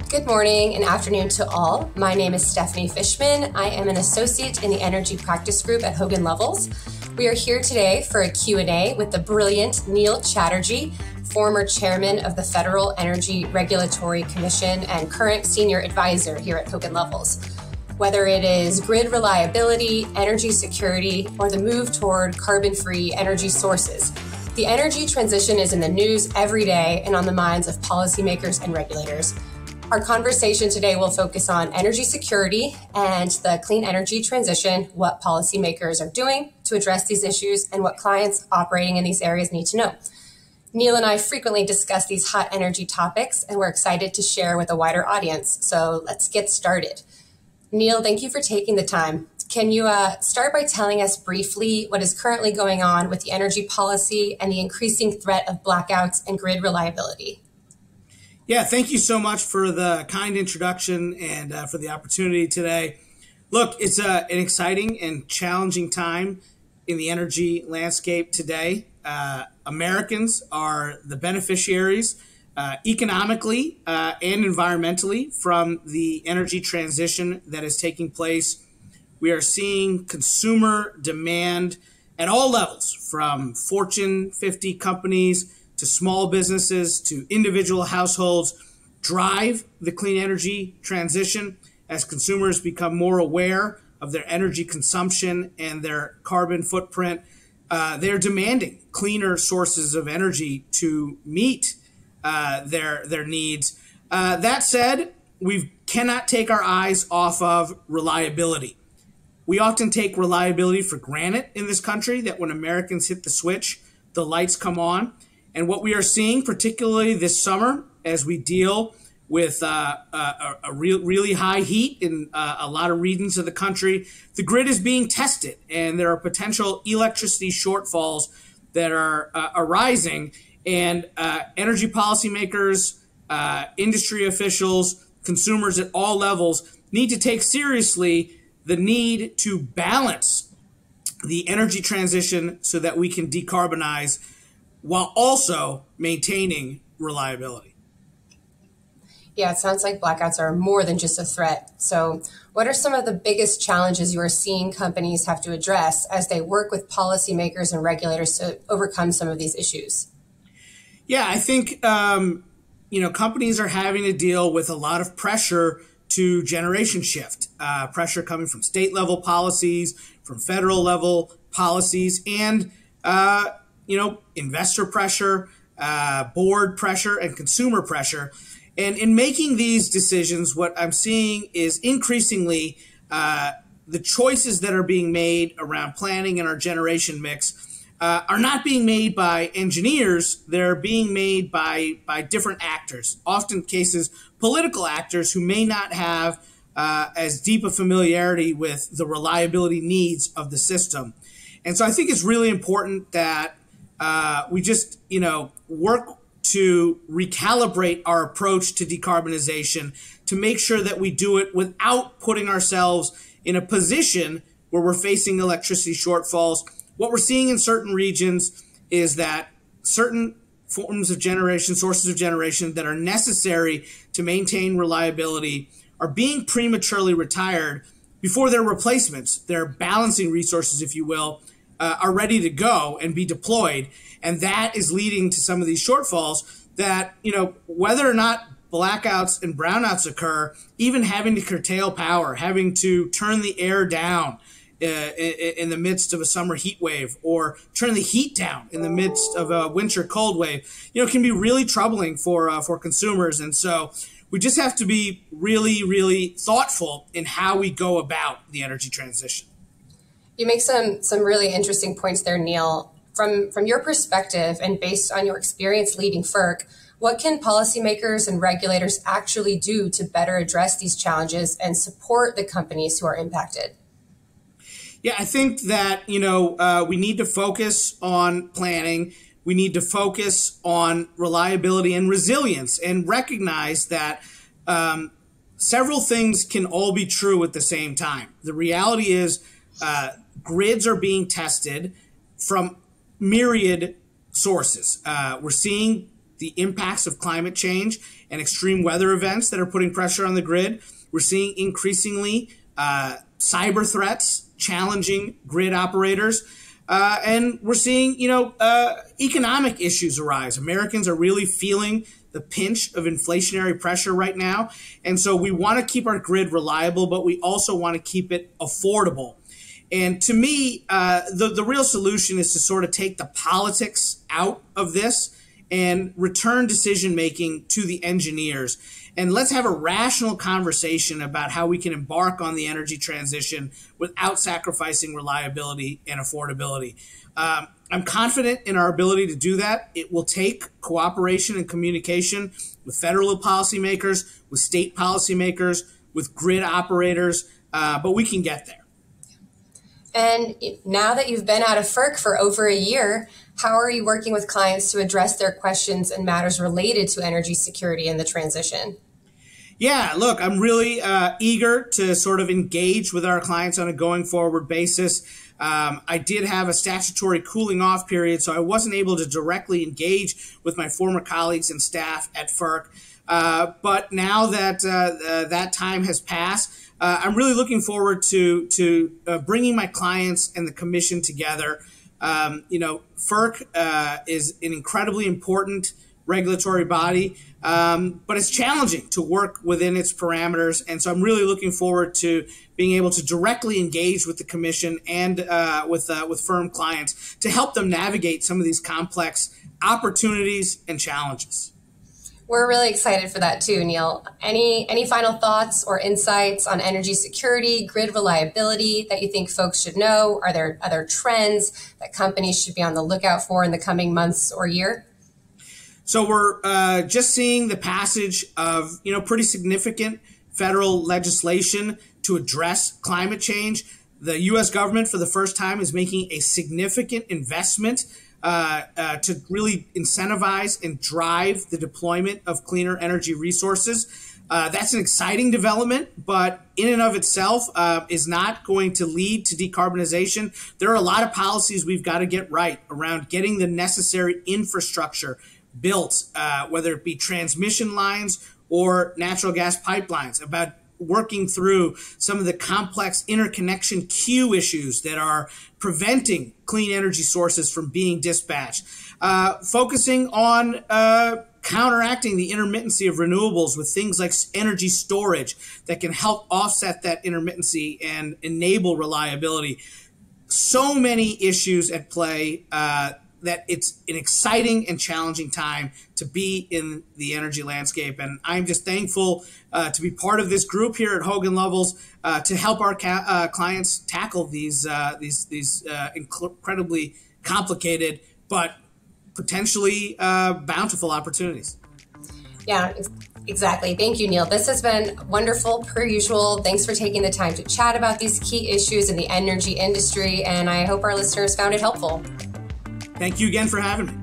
Good morning and afternoon to all. My name is Stephanie Fishman. I am an associate in the Energy Practice Group at Hogan Lovells. We are here today for a Q&A with the brilliant Neil Chatterjee, former chairman of the Federal Energy Regulatory Commission and current senior advisor here at Hogan Lovells. Whether it is grid reliability, energy security, or the move toward carbon-free energy sources, the energy transition is in the news every day and on the minds of policymakers and regulators. Our conversation today will focus on energy security and the clean energy transition, what policymakers are doing to address these issues, and what clients operating in these areas need to know. Neil and I frequently discuss these hot energy topics, and we're excited to share with a wider audience. So let's get started. Neil, thank you for taking the time. Can you start by telling us briefly what is currently going on with the energy policy and the increasing threat of blackouts and grid reliability? Yeah, thank you so much for the kind introduction and for the opportunity today. Look, it's an exciting and challenging time in the energy landscape today. Americans are the beneficiaries economically and environmentally from the energy transition that is taking place. We are seeing consumer demand at all levels, from Fortune 50 companies to small businesses, to individual households, drive the clean energy transition as consumers become more aware of their energy consumption and their carbon footprint. They're demanding cleaner sources of energy to meet their needs. That said, we cannot take our eyes off of reliability. We often take reliability for granted in this country, that when Americans hit the switch, the lights come on. And what we are seeing, particularly this summer, as we deal with really high heat in a lot of regions of the country, the grid is being tested, and there are potential electricity shortfalls that are arising. And energy policymakers, industry officials, consumers at all levels need to take seriously the need to balance the energy transition so that we can decarbonize while also maintaining reliability. Yeah, it sounds like blackouts are more than just a threat. So what are some of the biggest challenges you are seeing companies have to address as they work with policymakers and regulators to overcome some of these issues? Yeah, I think, companies are having to deal with a lot of pressure to generation shift, pressure coming from state level policies, from federal level policies, and investor pressure, board pressure, and consumer pressure. And in making these decisions, what I'm seeing is increasingly the choices that are being made around planning in our generation mix are not being made by engineers. They're being made by different actors, often cases political actors who may not have as deep a familiarity with the reliability needs of the system. And so I think it's really important that we just, work to recalibrate our approach to decarbonization to make sure that we do it without putting ourselves in a position where we're facing electricity shortfalls. What we're seeing in certain regions is that certain forms of generation, sources of generation that are necessary to maintain reliability are being prematurely retired before their replacements, their balancing resources, if you will, are ready to go and be deployed. And that is leading to some of these shortfalls that, whether or not blackouts and brownouts occur, even having to curtail power, having to turn the air down in the midst of a summer heat wave, or turn the heat down in the midst of a winter cold wave, can be really troubling for consumers. And so we just have to be really, really thoughtful in how we go about the energy transition. You make some really interesting points there, Neil. From your perspective and based on your experience leading FERC, what can policymakers and regulators actually do to better address these challenges and support the companies who are impacted? Yeah, I think that, we need to focus on planning. We need to focus on reliability and resilience and recognize that several things can all be true at the same time. The reality is grids are being tested from myriad sources. We're seeing the impacts of climate change and extreme weather events that are putting pressure on the grid. We're seeing increasingly cyber threats challenging grid operators. And we're seeing, economic issues arise. Americans are really feeling the pinch of inflationary pressure right now. And so we want to keep our grid reliable, but we also want to keep it affordable. And to me, the real solution is to sort of take the politics out of this and return decision-making to the engineers. And let's have a rational conversation about how we can embark on the energy transition without sacrificing reliability and affordability. I'm confident in our ability to do that. It will take cooperation and communication with federal policymakers, with state policymakers, with grid operators, but we can get there. And now that you've been out of FERC for over a year, how are you working with clients to address their questions and matters related to energy security and the transition? Yeah, look, I'm really eager to sort of engage with our clients on a going forward basis. I did have a statutory cooling off period, so I wasn't able to directly engage with my former colleagues and staff at FERC. But now that that time has passed, I'm really looking forward to bringing my clients and the commission together. FERC is an incredibly important regulatory body, but it's challenging to work within its parameters. And so I'm really looking forward to being able to directly engage with the commission and with firm clients to help them navigate some of these complex opportunities and challenges. We're really excited for that too, Neil. Any final thoughts or insights on energy security, grid reliability that you think folks should know? Are there other trends that companies should be on the lookout for in the coming months or year? So we're just seeing the passage of, pretty significant federal legislation to address climate change. The U.S. government, for the first time, is making a significant investment to really incentivize and drive the deployment of cleaner energy resources. That's an exciting development, but in and of itself is not going to lead to decarbonization. There are a lot of policies we've got to get right around getting the necessary infrastructure built, whether it be transmission lines or natural gas pipelines, about working through some of the complex interconnection queue issues that are preventing clean energy sources from being dispatched, focusing on counteracting the intermittency of renewables with things like energy storage that can help offset that intermittency and enable reliability. So many issues at play that it's an exciting and challenging time to be in the energy landscape. And I'm just thankful to be part of this group here at Hogan Lovells to help our clients tackle these incredibly complicated but potentially bountiful opportunities. Yeah, exactly. Thank you, Neil. This has been wonderful per usual. Thanks for taking the time to chat about these key issues in the energy industry, and I hope our listeners found it helpful. Thank you again for having me.